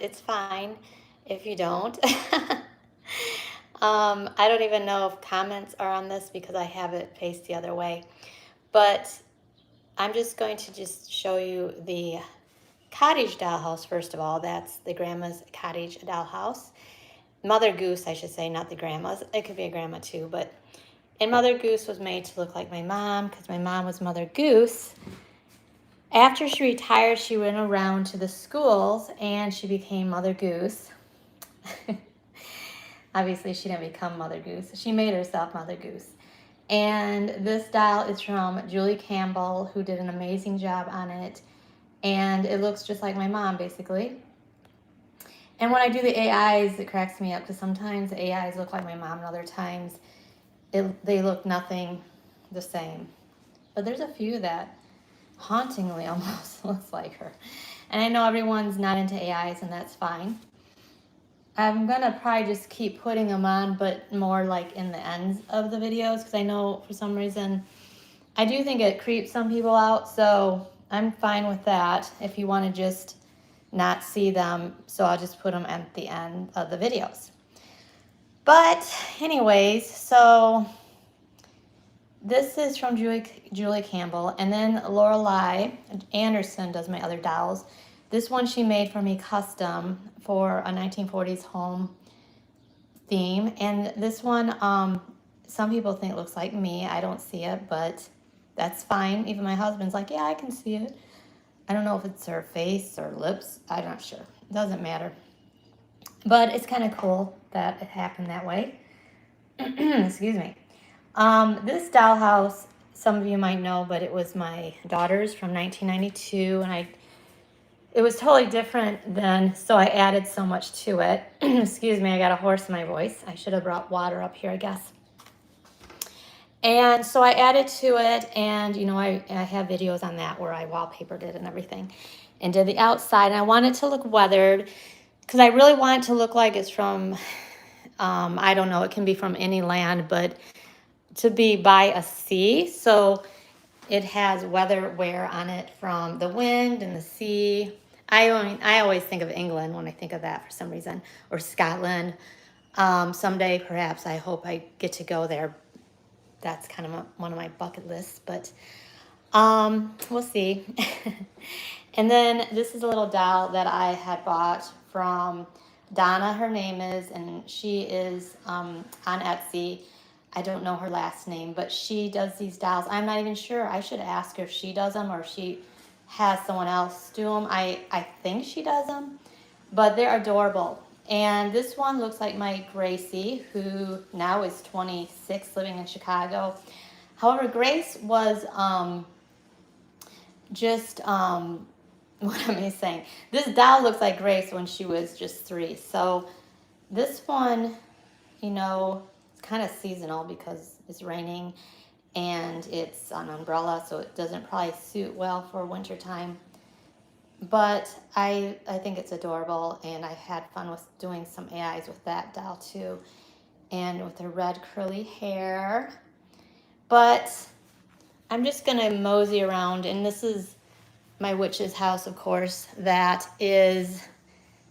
It's fine if you don't. I don't even know if comments are on this because I have it faced the other way. But I'm just going to just show you the cottage dollhouse first of all. That's the grandma's cottage dollhouse. Mother Goose, I should say, not the grandma's. It could be a grandma too, but and Mother Goose was made to look like my mom because my mom was Mother Goose. After she retired, she went around to the schools and she became Mother Goose. Obviously, she didn't become Mother Goose. She made herself Mother Goose. And this doll is from Julie Campbell, who did an amazing job on it. And it looks just like my mom, basically. And when I do the AIs, it cracks me up because sometimes the AIs look like my mom and other times they look nothing the same. But there's a few that hauntingly almost looks like her. And I know everyone's not into AIs, and that's fine. I'm gonna probably just keep putting them on, but more like in the ends of the videos, because I know for some reason I do think it creeps some people out, so I'm fine with that if you want to just not see them. So I'll just put them at the end of the videos. But anyways, so this is from Julie Campbell, and then Lorelei Anderson does my other dolls. This one she made for me custom for a 1940s home theme, and this one, some people think looks like me. I don't see it, but that's fine. Even my husband's like, yeah, I can see it. I don't know if it's her face or lips. I'm not sure. It doesn't matter. But it's kind of cool that it happened that way. Excuse me. This dollhouse, some of you might know, but it was my daughter's from 1992, and it was totally different then, so I added so much to it. Excuse me, I got a hoarse in my voice. I should have brought water up here, I guess. And so I added to it, and you know, I have videos on that where I wallpapered it and everything, and did the outside, and I want it to look weathered, because I really want it to look like it's from, I don't know, it can be from any land, but to be by a sea, so it has weather wear on it from the wind and the sea. I always think of England when I think of that for some reason, or Scotland. Someday, perhaps, I hope I get to go there. That's kind of one of my bucket lists, but we'll see. And then this is a little doll that I had bought from Donna, her name is, and she is on Etsy. I don't know her last name, but she does these dolls. I'm not even sure. I should ask her if she does them or if she has someone else do them. I think she does them, but they're adorable. And this one looks like my Gracie, who now is 26, living in Chicago. However, Grace was what am I saying? This doll looks like Grace when she was just 3. So this one, you know, it's kind of seasonal because it's raining and it's an umbrella, so it doesn't probably suit well for winter time. But I think it's adorable, and I had fun with doing some AIs with that doll too, and with her red curly hair. But I'm just gonna mosey around, and this is my witch's house, of course, that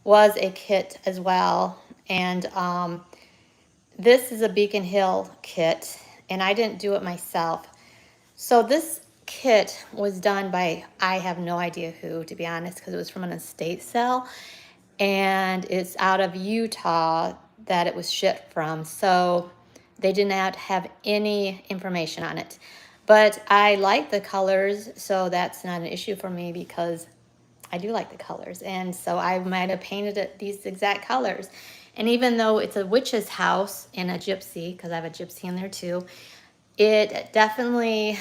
was a kit as well. And this is a Beacon Hill kit, and I didn't do it myself. So this kit was done by, I have no idea who, to be honest, because it was from an estate sale, and it's out of Utah that it was shipped from. So they did not have any information on it. But I like the colors, so that's not an issue for me because I do like the colors. And so I might have painted it these exact colors. And even though it's a witch's house and a gypsy, because I have a gypsy in there too, it definitely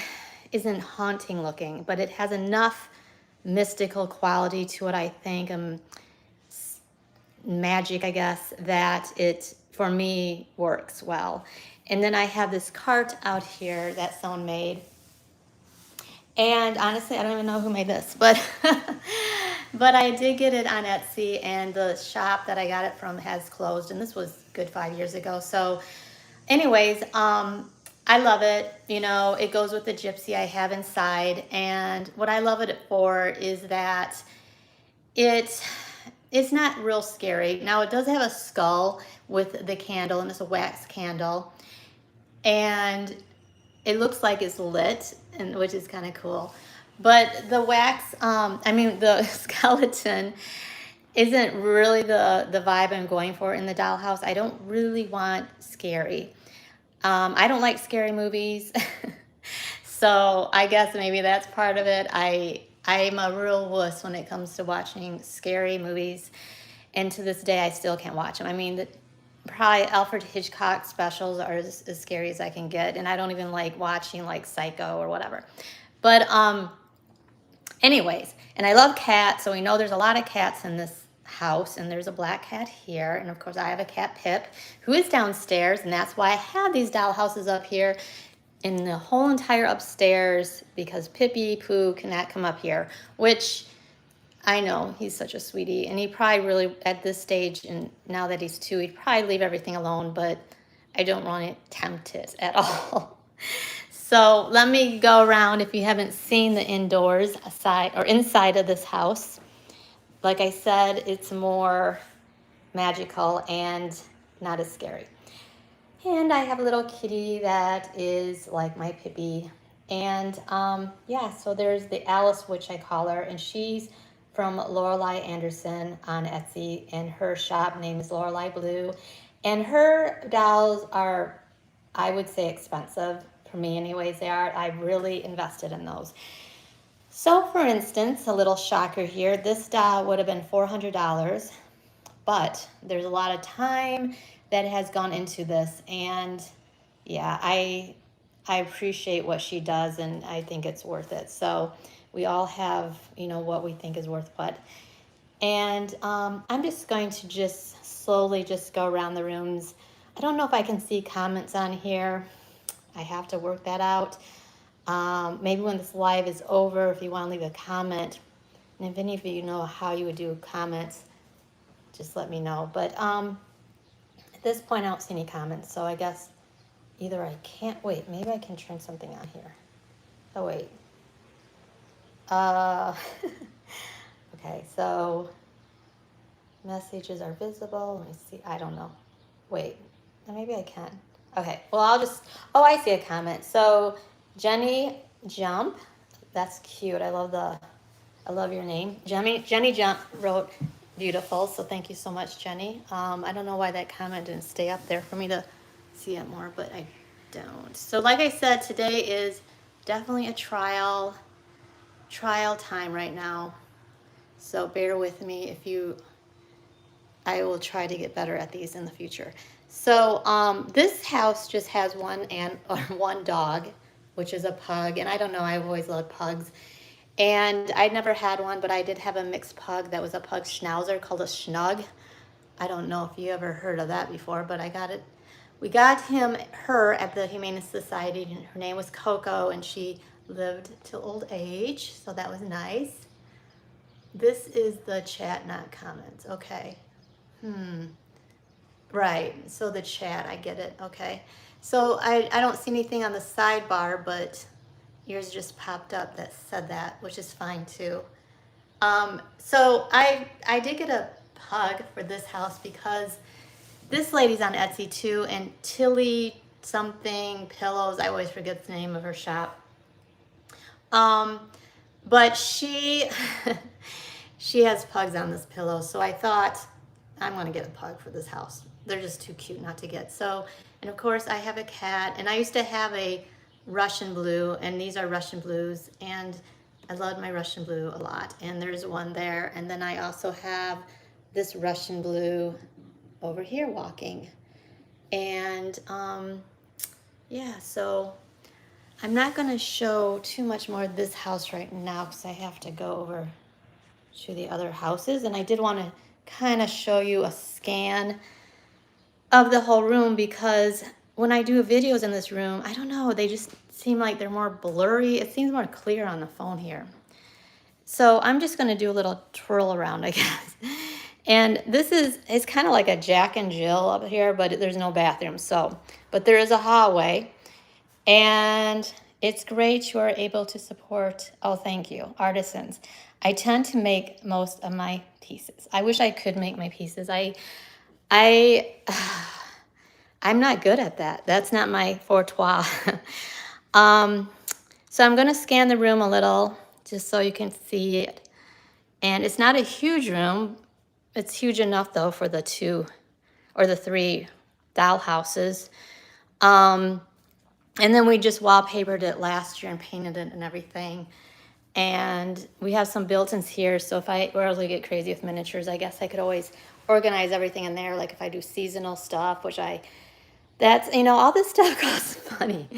isn't haunting looking, but it has enough mystical quality to it, I think, magic, I guess, that it, for me, works well. And then I have this cart out here that someone made. And honestly, I don't even know who made this, but but I did get it on Etsy, and the shop that I got it from has closed, and this was good 5 years ago. So anyways, I love it. You know, it goes with the gypsy I have inside, and what I love it for is that it It's not real scary. Now it does have a skull with the candle, and it's a wax candle, and it looks like it's lit, and which is kind of cool. But the wax, I mean the skeleton, isn't really the vibe I'm going for in the dollhouse. I don't really want scary. I don't like scary movies, so I guess maybe that's part of it. I'm a real wuss when it comes to watching scary movies, and to this day I still can't watch them. I mean, probably Alfred Hitchcock specials are as scary as I can get, and I don't even like watching like Psycho or whatever. But anyways, and I love cats, so we know there's a lot of cats in this house, and there's a black cat here, and of course I have a cat, Pip, who is downstairs, and that's why I have these doll houses up here in the whole entire upstairs, because Pippy Poo cannot come up here, which I know he's such a sweetie, and he probably really, at this stage, and now that he's 2, he'd probably leave everything alone, but I don't want to tempt it at all. So let me go around. If you haven't seen the indoors aside or inside of this house, like I said, it's more magical and not as scary. And I have a little kitty that is like my Pippi. And yeah, so there's the Alice Witch, I call her, and she's from Lorelei Anderson on Etsy, and her shop name is Lorelei Blue. And her dolls are, I would say, expensive. For me anyways, they are. I really invested in those. So for instance, a little shocker here, this doll would have been $400, but there's a lot of time that has gone into this, and yeah, I appreciate what she does, and I think it's worth it. So we all have, you know, what we think is worth what. And I'm just going to just slowly just go around the rooms. I don't know if I can see comments on here. I have to work that out. Maybe when this live is over, if you want to leave a comment, and if any of you know how you would do comments, just let me know. But at this point, I don't see any comments, so I guess either I can't wait. Maybe I can turn something on here. Oh wait. Okay, so messages are visible. Let me see. I don't know. Wait, maybe I can. Okay, well, I'll just, oh, I see a comment. So Jenny Jump, that's cute. I love your name. Jenny Jump wrote beautiful, so thank you so much, Jenny. I don't know why that comment didn't stay up there for me to see it more, but I don't. So like I said, today is definitely a trial time right now. So bear with me I will try to get better at these in the future. So this house just has one dog, which is a pug. And I don't know, I've always loved pugs. And I never had one, but I did have a mixed pug that was a pug schnauzer called a Schnug. I don't know if you ever heard of that before, but I got it. We got her at the Humane Society, and her name was Coco, and she lived till old age, so that was nice. This is the chat, not comments. Okay. Right, so the chat, I get it. Okay. So I don't see anything on the sidebar, but yours just popped up that said that, which is fine too. So I did get a pug for this house because this lady's on Etsy too, and Tilly something pillows, I always forget the name of her shop. But she she has pugs on this pillow, so I thought I'm gonna get a pug for this house. They're just too cute not to get. So, and of course I have a cat, and I used to have a Russian blue, and these are Russian blues, and I loved my Russian blue a lot, and there's one there. And then I also have this Russian blue over here walking. And yeah, so I'm not going to show too much more of this house right now because I have to go over to the other houses. And I did want to kind of show you a scan of the whole room, because when I do videos in this room, I don't know, they just seem like they're more blurry. It seems more clear on the phone here. So I'm just going to do a little twirl around, I guess. And it's kind of like a Jack and Jill up here, but there's no bathroom. So, but there is a hallway, and it's great you are able to support, oh, thank you, artisans. I tend to make most of my pieces. I wish I could make my pieces. I'm not good at that. That's not my forte. um, so I'm going to scan the room a little just so you can see it. And it's not a huge room. It's huge enough though for the 2 or the 3 doll houses. And then we just wallpapered it last year and painted it and everything. And we have some built-ins here, so if I really get crazy with miniatures, I guess I could always organize everything in there, like if I do seasonal stuff, that's, all this stuff costs money.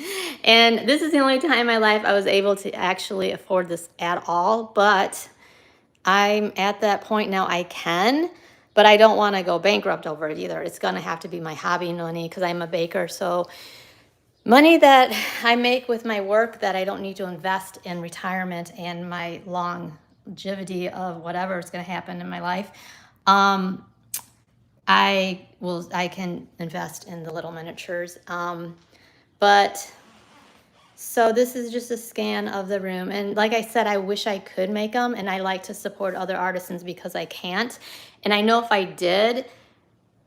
And this is the only time in my life I was able to actually afford this at all, but I'm at that point now I can, but I don't want to go bankrupt over it either. It's going to have to be my hobby money because I'm a baker, so money that I make with my work that I don't need to invest in retirement and my longevity of whatever is going to happen in my life, I can invest in the little miniatures. But so this is just a scan of the room. And like I said, I wish I could make them, and I like to support other artisans because I can't. And I know if I did,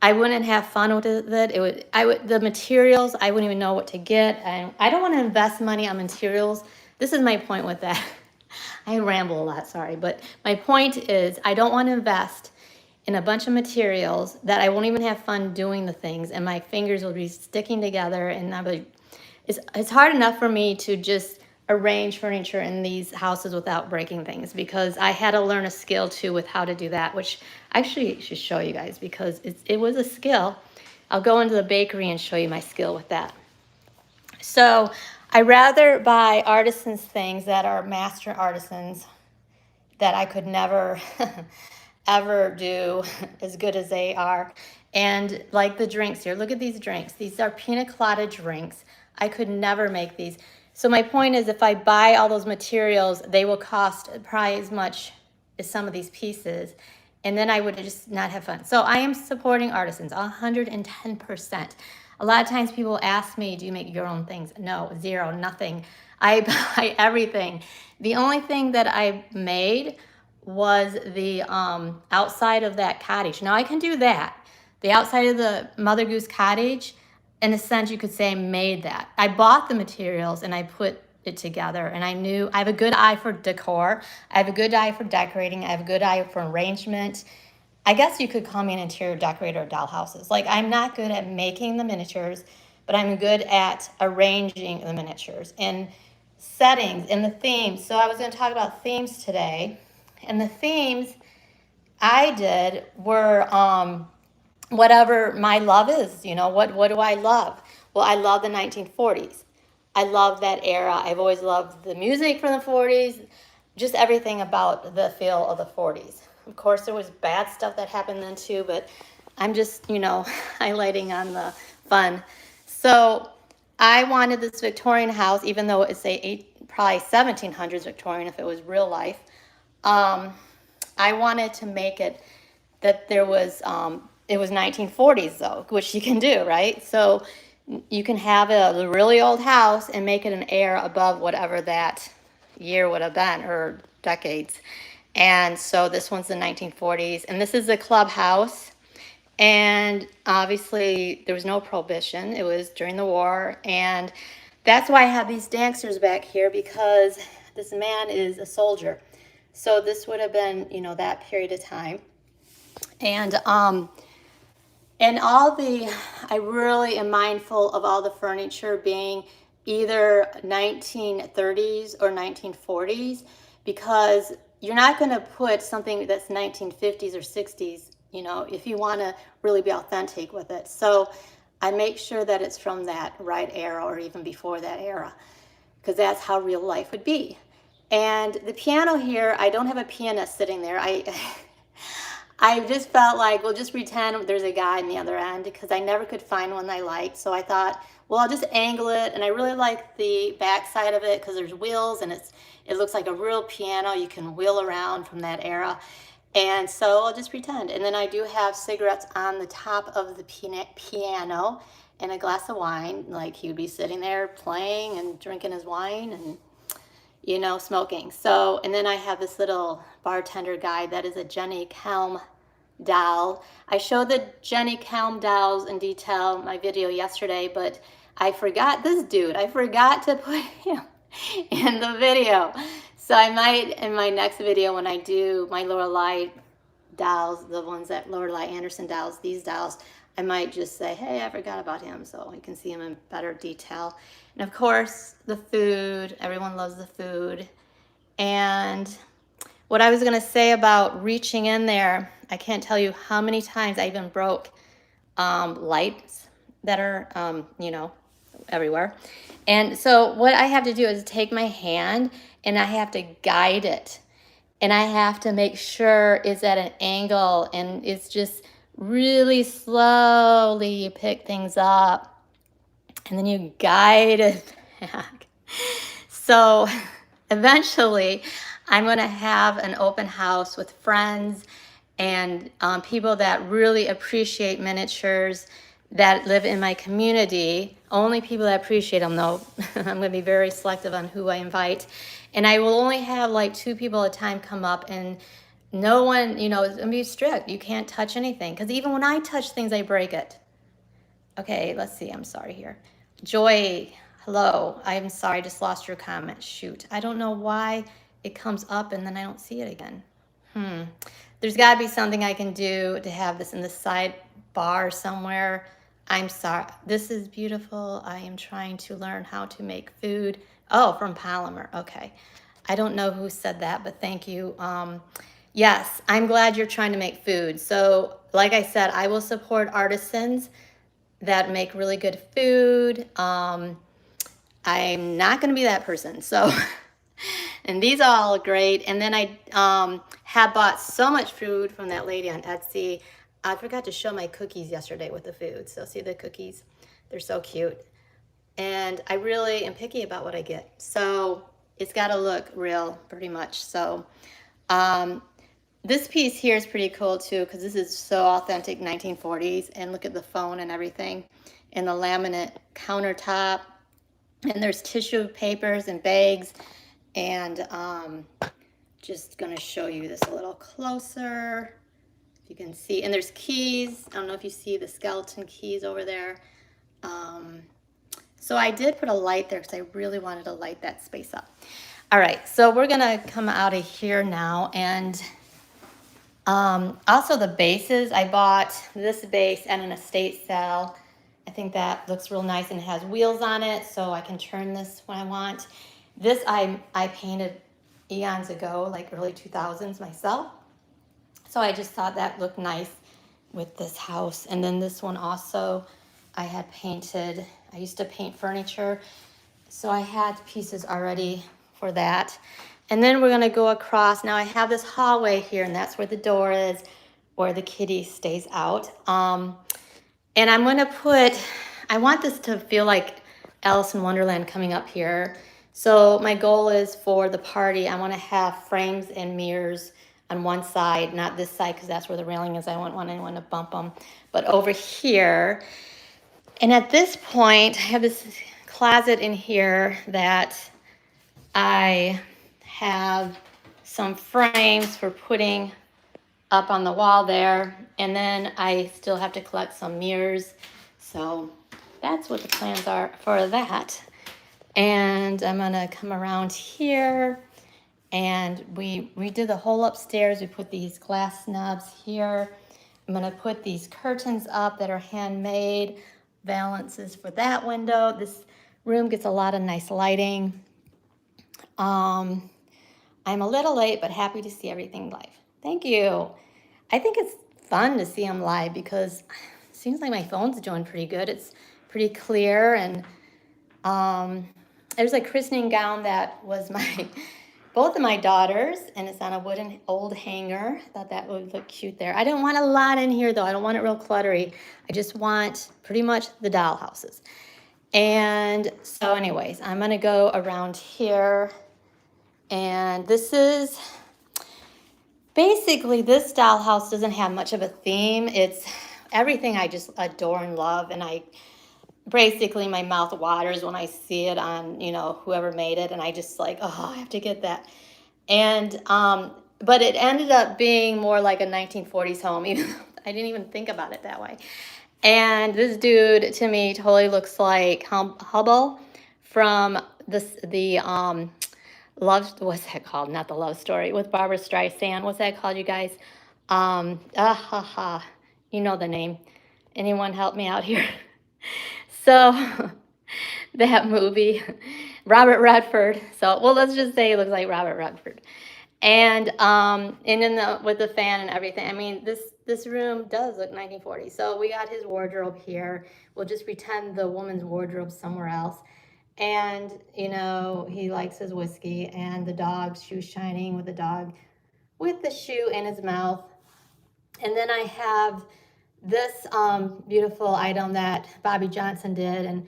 I wouldn't have fun with it. The materials, I wouldn't even know what to get. I don't want to invest money on materials. This is my point with that. I ramble a lot, sorry. But my point is I don't want to invest in a bunch of materials that I won't even have fun doing the things, and my fingers will be sticking together, and it's hard enough for me to just arrange furniture in these houses without breaking things, because I had to learn a skill too with how to do that, which I actually should show you guys because it was a skill. I'll go into the bakery and show you my skill with that. So I rather buy artisans things that are master artisans that I could never ever do as good as they are. And like the drinks here, look at these drinks. These are pina colada drinks. I could never make these. So my point is, if I buy all those materials, they will cost probably as much as some of these pieces, and then I would just not have fun. So I am supporting artisans 110%. A lot of times people ask me, do you make your own things? No, zero, nothing. I buy everything. The only thing that I made was the outside of that cottage. Now I can do that. The outside of the Mother Goose cottage, in a sense, you could say I made that. I bought the materials and I put it together, and I knew I have a good eye for decor. I have a good eye for decorating. I have a good eye for arrangement. I guess you could call me an interior decorator of doll houses. Like, I'm not good at making the miniatures, but I'm good at arranging the miniatures and settings and the themes. So I was going to talk about themes today, and the themes I did were whatever my love is. What do I love? Well, I love the 1940s. I love that era. I've always loved the music from the 40s, just everything about the feel of the 40s. Of course, there was bad stuff that happened then too, but I'm just, highlighting on the fun. So I wanted this Victorian house, even though it's probably 1700s Victorian if it was real life. I wanted to make it that it was 1940s though, which you can do, right? So you can have a really old house and make it an air above whatever that year would have been, or decades. And so this one's the 1940s, and this is the clubhouse. And obviously there was no prohibition. It was during the war, and that's why I have these dancers back here, because this man is a soldier. So this would have been, that period of time. And I really am mindful of all the furniture being either 1930s or 1940s, because you're not going to put something that's 1950s or 60s, if you want to really be authentic with it. So I make sure that it's from that right era or even before that era, because that's how real life would be. And the piano here, I don't have a pianist sitting there. I just felt like, well, just pretend there's a guy on the other end, because I never could find one I liked. So I thought, well, I'll just angle it. And I really like the back side of it because there's wheels, and it looks like a real piano. You can wheel around from that era. And so I'll just pretend. And then I do have cigarettes on the top of the piano and a glass of wine. Like, he would be sitting there playing and drinking his wine and, smoking. So, and then I have this little bartender guide. That is a Jenny Kelm doll. I showed the Jenny Kelm dolls in detail in my video yesterday, but I forgot this dude. I forgot to put him in the video. So I might, in my next video, when I do my Lorelei dolls, the ones that Lorelei Anderson dolls, these dolls, I might just say, hey, I forgot about him, so you can see him in better detail. And of course, the food. Everyone loves the food. And what I was going to say about reaching in there, I can't tell you how many times I even broke lights that are, you know, everywhere. And so what I have to do is take my hand and I have to guide it. And I have to make sure it's at an angle, and it's just really slowly you pick things up and then you guide it back. So eventually I'm going to have an open house with friends and people that really appreciate miniatures that live in my community. Only people that appreciate them, though. I'm going to be very selective on who I invite. And I will only have like 2 people at a time come up, and no one, you know, it's going to be strict. You can't touch anything, because even when I touch things, I break it. Okay, let's see. I'm sorry here. Joy, hello. I'm sorry, I just lost your comment. Shoot. I don't know why it comes up and then I don't see it again. There's got to be something I can do to have this in the sidebar somewhere. I'm sorry. This is beautiful. I am trying to learn how to make food. Oh, from Polymer. Okay. I don't know who said that, but thank you. Yes, I'm glad you're trying to make food. So, like I said, I will support artisans that make really good food. I'm not going to be that person. So, and these all look great. And then I have bought so much food from that lady on Etsy. I forgot to show my cookies yesterday with the food. So see the cookies? They're so cute. And I really am picky about what I get. So it's got to look real pretty much. So this piece here is pretty cool too, because this is so authentic 1940s. And look at the phone and everything. And the laminate countertop. And there's tissue papers and bags. And just going to show you this a little closer. If you can see. And there's keys. I don't know if you see the skeleton keys over there. So I did put a light there because I really wanted to light that space up. All right, so we're going to come out of here now. And also the bases. I bought this base at an estate sale. I think that looks real nice, and it has wheels on it, so I can turn this when I want. This I painted eons ago, like early 2000s myself. So I just thought that looked nice with this house. And then this one also I had painted. I used to paint furniture, so I had pieces already for that. And then we're going to go across. Now I have this hallway here, and that's where the door is, where the kitty stays out. And I'm going to put, I want this to feel like Alice in Wonderland coming up here. So my goal is for the party, I want to have frames and mirrors on one side, not this side because that's where the railing is. I don't want anyone to bump them. But over here, and at this point, I have this closet in here that I have some frames for putting up on the wall there. And then I still have to collect some mirrors. So that's what the plans are for that. And I'm gonna come around here, and we redid the whole upstairs. We put these glass snubs here. I'm gonna put these curtains up that are handmade, valances for that window. This room gets a lot of nice lighting. I'm a little late, but happy to see everything live. Thank you. I think it's fun to see them live because it seems like my phone's doing pretty good. It's pretty clear, and there's a christening gown that was both of my daughters, and it's on a wooden old hanger. I thought that would look cute there. I don't want a lot in here, though. I don't want it real cluttery. I just want pretty much the doll houses. And so anyways, I'm going to go around here. And this is, basically, this dollhouse doesn't have much of a theme. It's everything I just adore and love, and basically my mouth waters when I see it on, you know, whoever made it, and I just like, oh, I have to get that. And But it ended up being more like a 1940s home. Even I didn't even think about it that way. And this dude to me totally looks like Hubble from the love, what's that called? Not the love story with Barbara Streisand. What's that called, you guys? You know the name. Anyone help me out here? So that movie, Robert Redford. So well, let's just say he looks like Robert Redford. And in the with the fan and everything. I mean, this room does look 1940. So we got his wardrobe here. We'll just pretend the woman's wardrobe somewhere else. And you know, he likes his whiskey and the dog's shoe shining with the dog with the shoe in his mouth. And then I have this beautiful item that Bobby Johnson did, and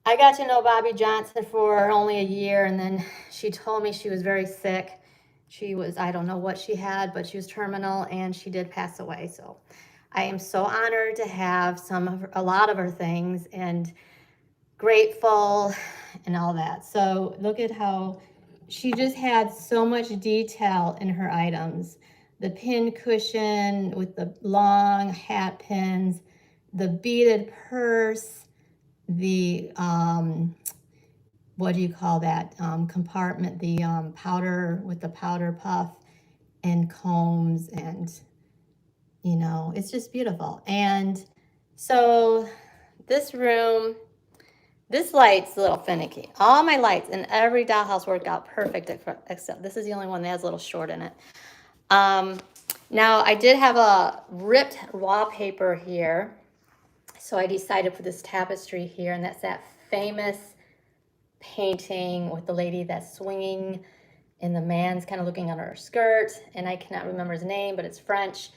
I got to know Bobby Johnson for only a year, and then she told me she was very sick. She was, I don't know what she had, but she was terminal, and she did pass away. So I am so honored to have a lot of her things, and grateful and all that. So look at how she just had so much detail in her items. The pin cushion with the long hat pins, the beaded purse, the what do you call that compartment, the powder with the powder puff and combs, and you know, it's just beautiful. And so this room, this light's a little finicky. All my lights in every dollhouse worked out perfect except this is the only one that has a little short in it. Now I did have a ripped wallpaper here, so I decided to put this tapestry here, and that's that famous painting with the lady that's swinging and the man's kind of looking under her skirt, and I cannot remember his name, but it's French,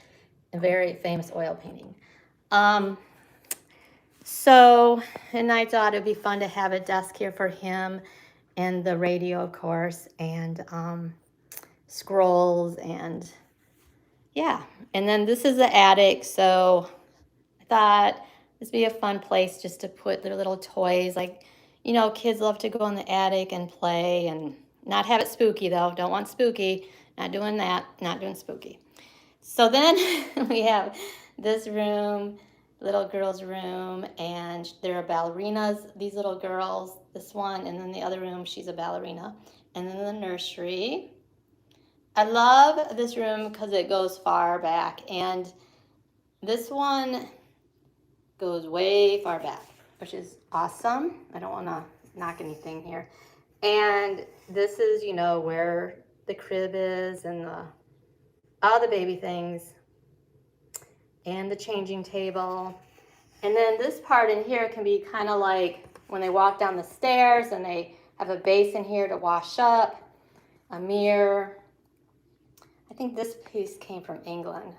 a very famous oil painting. So, and I thought it'd be fun to have a desk here for him, and the radio, of course, and scrolls, and yeah. And then this is the attic, so I thought this would be a fun place just to put their little toys. Like, you know, kids love to go in the attic and play, and not have it spooky, though. Don't want spooky. Not doing that. Not doing spooky. So then we have this room, little girl's room, and there are ballerinas, these little girls, this one, and then the other room, she's a ballerina. And then the nursery. I love this room because it goes far back, and this one goes way far back, which is awesome. I don't want to knock anything here. And this is, you know, where the crib is, and all the baby things, and the changing table. And then this part in here can be kind of like when they walk down the stairs, and they have a basin here to wash up, a mirror. I think this piece came from England,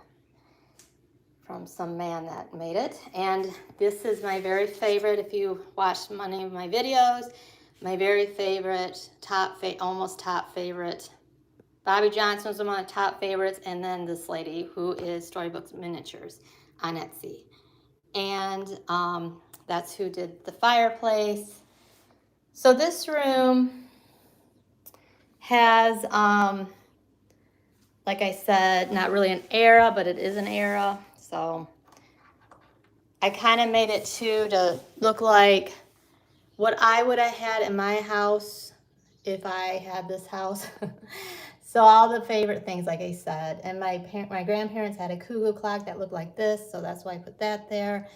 from some man that made it. And this is my very favorite, if you watched many of my videos, my very favorite, almost top favorite. Bobby Johnson was one of my top favorites, and then this lady who is Storybooks Miniatures on Etsy. And that's who did the fireplace. So this room has, like I said, not really an era, but it is an era. So I kind of made it to look like what I would have had in my house if I had this house. So all the favorite things, like I said, and my grandparents had a cuckoo clock that looked like this, so that's why I put that there.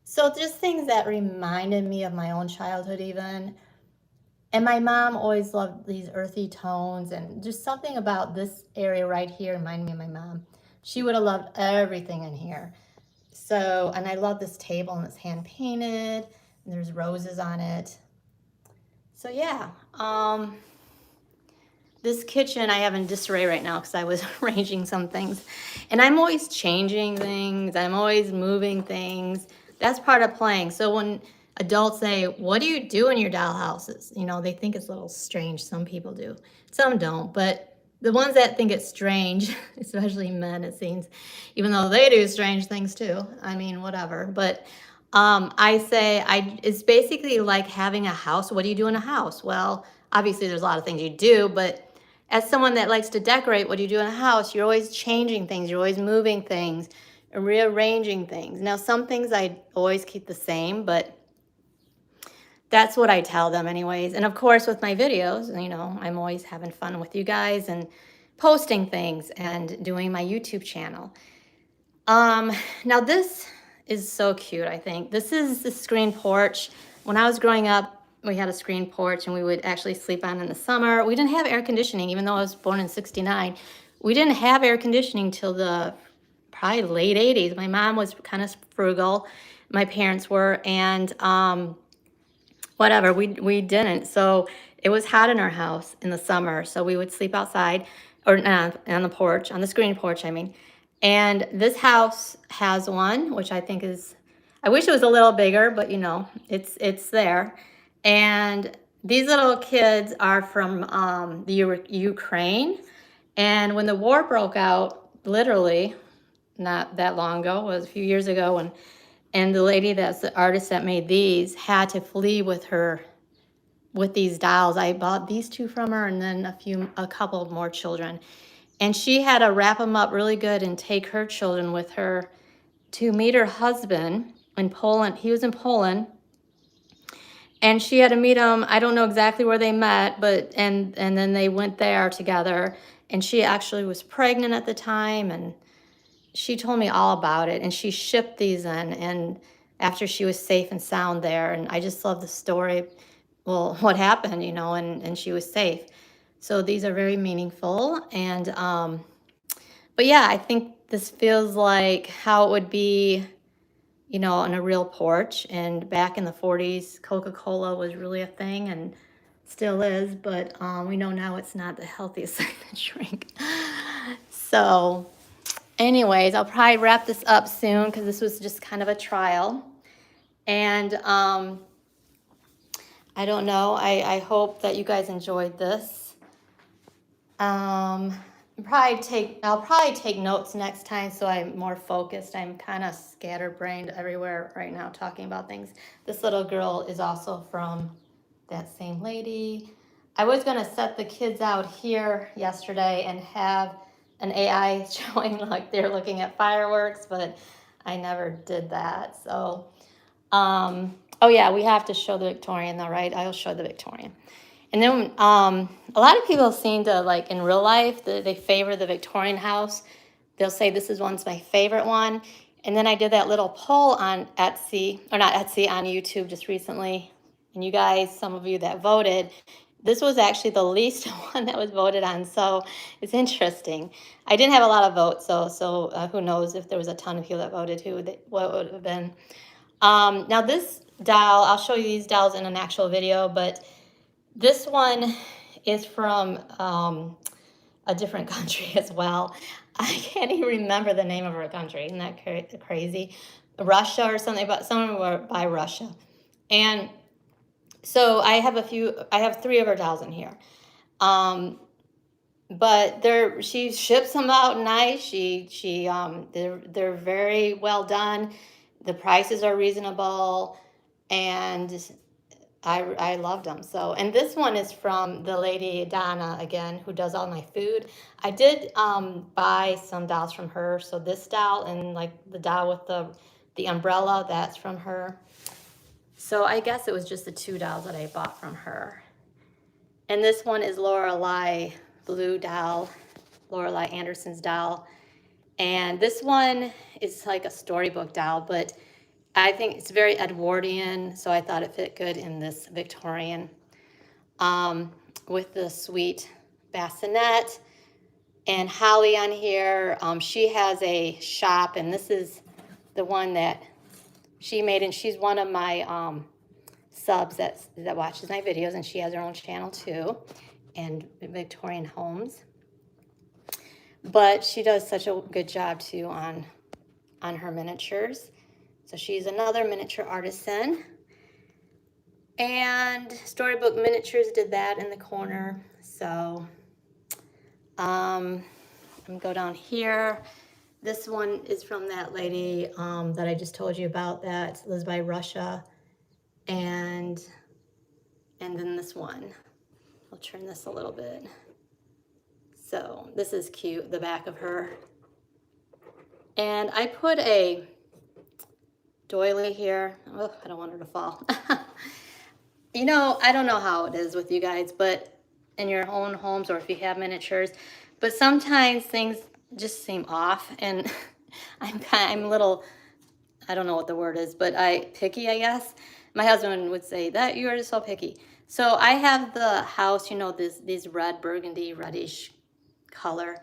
So just things that reminded me of my own childhood even. And my mom always loved these earthy tones, and just something about this area right here reminded me of my mom. She would have loved everything in here. So, and I love this table, and it's hand painted, and there's roses on it. So yeah, this kitchen I have in disarray right now because I was arranging some things. And I'm always changing things. I'm always moving things. That's part of playing. So when adults say, what do you do in your dollhouses? You know, they think it's a little strange. Some people do. Some don't. But the ones that think it's strange, especially men, it seems, even though they do strange things too. I mean, whatever. But I say it's basically like having a house. What do you do in a house? Well, obviously there's a lot of things you do, but as someone that likes to decorate, what do you do in a house? You're always changing things. You're always moving things and rearranging things. Now, some things I always keep the same, but that's what I tell them anyways. And of course, with my videos, you know, I'm always having fun with you guys and posting things and doing my YouTube channel. Now this is so cute, I think. This is the screen porch. When I was growing up, we had a screen porch and we would actually sleep on in the summer. We didn't have air conditioning, even though I was born in '69. We didn't have air conditioning till the probably late '80s. My mom was kind of frugal. My parents were, and whatever, we didn't. So it was hot in our house in the summer. So we would sleep outside or on the porch, on the screen porch, I mean. And this house has one, which I think is, I wish it was a little bigger, but you know, it's there. And these little kids are from the Ukraine. And when the war broke out, literally not that long ago, it was a few years ago, and the lady that's the artist that made these had to flee with these dolls. I bought these two from her and then a couple more children. And she had to wrap them up really good and take her children with her to meet her husband in Poland. He was in Poland. And she had to meet him. I don't know exactly where they met, but and then they went there together. And she actually was pregnant at the time, and she told me all about it. And she shipped these in, and after she was safe and sound there. And I just love the story. Well, what happened, you know, and she was safe. So these are very meaningful. And but yeah, I think this feels like how it would be, you know, on a real porch. And back in the '40s, Coca-Cola was really a thing and still is, but we know now it's not the healthiest thing to drink. So anyways, I'll probably wrap this up soon because this was just kind of a trial. And I don't know, I hope that you guys enjoyed this. I'll probably take notes next time so I'm more focused. I'm kind of scatterbrained everywhere right now talking about things. This little girl is also from that same lady. I was going to set the kids out here yesterday and have an AI showing like they're looking at fireworks, but I never did that. So, oh yeah, we have to show the Victorian though, right? I'll show the Victorian. And then a lot of people seem to, like, in real life, they favor the Victorian house. They'll say this is one's my favorite one. And then I did that little poll on Etsy, or not Etsy, on YouTube just recently. And you guys, some of you that voted, this was actually the least one that was voted on. So it's interesting. I didn't have a lot of votes, so who knows if there was a ton of people that voted, what would have been. Now this doll, I'll show you these dolls in an actual video, but this one is from a different country as well. I can't even remember the name of her country. Isn't that crazy? Russia or something, but someone were by Russia. And so I have three of her dolls in here. But she ships them out nice. They're very well done. The prices are reasonable, and I loved them. So, and this one is from the lady Donna again, who does all my food. I did buy some dolls from her. So this doll and like the doll with the umbrella, that's from her. So I guess it was just the two dolls that I bought from her. And this one is Lorelei blue doll, Lorelei Anderson's doll. And this one is like a storybook doll, but I think it's very Edwardian, so I thought it fit good in this Victorian with the sweet bassinet. And Holly on here, she has a shop, and this is the one that she made, and she's one of my subs that watches my videos, and she has her own channel too, and Victorian homes. But she does such a good job too on her miniatures. So she's another miniature artisan. And Storybook Miniatures did that in the corner. So I'm gonna go down here. This one is from that lady that I just told you about that lives by Russia. And then this one. I'll turn this a little bit. So this is cute, the back of her. And I put a doily here. Oh, I don't want her to fall. You know, I don't know how it is with you guys, but in your own homes or if you have miniatures, but sometimes things just seem off, and I'm a little, I don't know what the word is, but picky, I guess. My husband would say that you are so picky. So I have the house, you know, these red, burgundy, reddish color.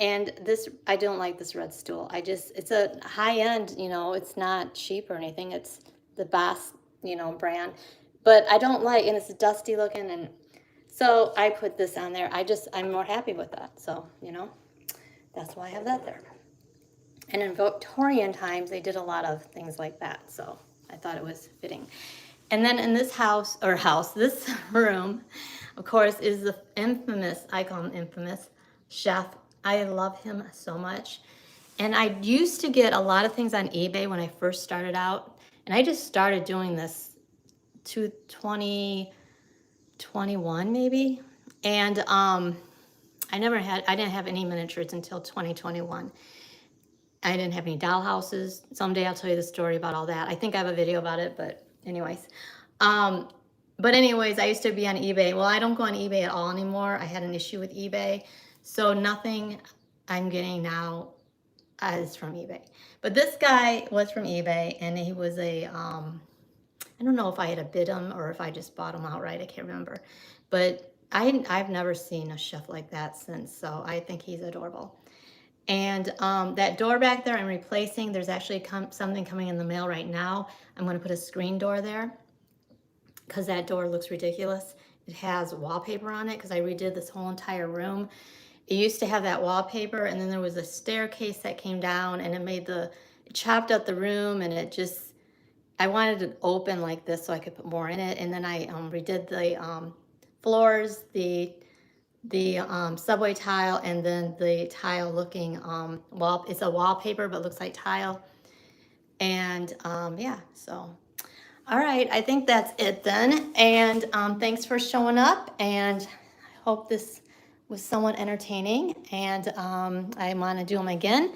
And this, I don't like this red stool. It's a high end, you know, it's not cheap or anything. It's the Bass, you know, brand. But I don't like, and it's dusty looking. And so I put this on there. I'm more happy with that. So, you know, that's why I have that there. And in Victorian times, they did a lot of things like that. So I thought it was fitting. And then in this this room, of course, is the infamous, I call him infamous, chef. I love him so much. And I used to get a lot of things on eBay when I first started out. And I just started doing this to 2021 maybe. And I didn't have any miniatures until 2021. I didn't have any doll houses. Someday I'll tell you the story about all that. I think I have a video about it, but anyways. But anyways, I used to be on eBay. Well, I don't go on eBay at all anymore. I had an issue with eBay. So nothing I'm getting now is from eBay. But this guy was from eBay, and he was I don't know if I had to bid him or if I just bought him outright. I can't remember. But I've never seen a chef like that since, so I think he's adorable. And that door back there I'm replacing. There's actually something coming in the mail right now. I'm going to put a screen door there because that door looks ridiculous. It has wallpaper on it because I redid this whole entire room. It used to have that wallpaper, and then there was a staircase that came down, and it chopped up the room, and I wanted it open like this so I could put more in it. And then I redid the floors, the subway tile, and then the tile looking it's a wallpaper but looks like tile. And yeah, so all right, I think that's it then. And thanks for showing up, and I hope this was somewhat entertaining. And I want to do them again,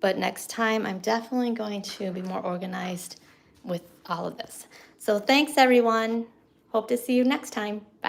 but next time I'm definitely going to be more organized with all of this. So thanks everyone. Hope to see you next time. Bye.